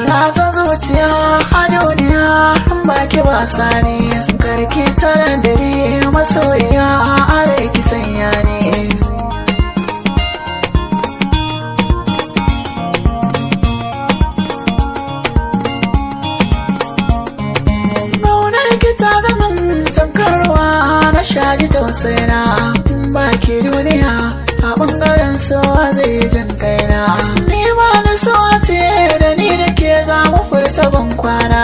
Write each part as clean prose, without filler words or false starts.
Rasa zuciya a duniya in baki wasa ne, karki tara dare masoyiya a rai ki sanya ne. Gaunar ki ta zaman tamkarwa na shaji tausayina, baki duniya a ɓangaren sowa zai jin kaina. Ni ma na sowa ce da ni da ke za mu furta ban kwana,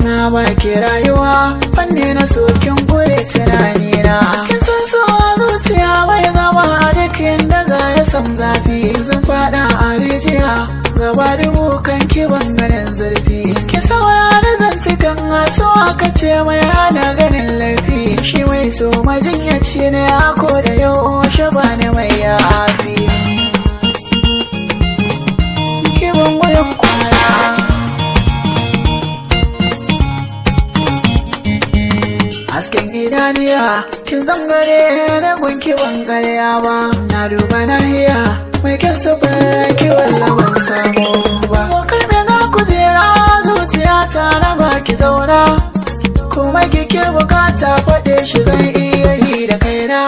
na baki rayuwa fanni na sokin gure tunanina. Kin san sowa zuciya bai zama a duk inda za ya san zafi, zan fada a rijiya gaba dubu kan ki ganin zurfi. Ki saurari zantukan masu aka ce mai hana ganin laifi, shi mai so majinyaci ne ako da yau shi ba ni mai yafi. Ki bangunan kwana hasken idaniya, kin zangare na gunki bangareya ba. Na duba nahiya mai kyan sufar ki walla ban samu ba. Wakar me na kujera zuciya ta na baki zauna, kuma kike bukata faɗe shi zan iya yi da kaina.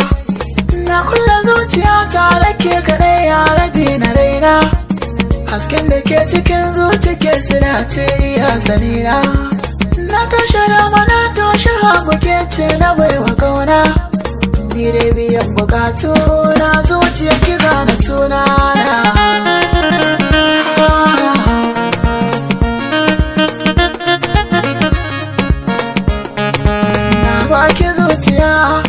Na kulle zuciya ta rake kaɗai ya rabi na raina, hasken da ke cikin zuci ke sila ce iya sanina. Na toshe dama na toshe hagu ke ce na baiwa kauna, ni dai biyan bukatu na zuciya kiza na suna na baki zuciya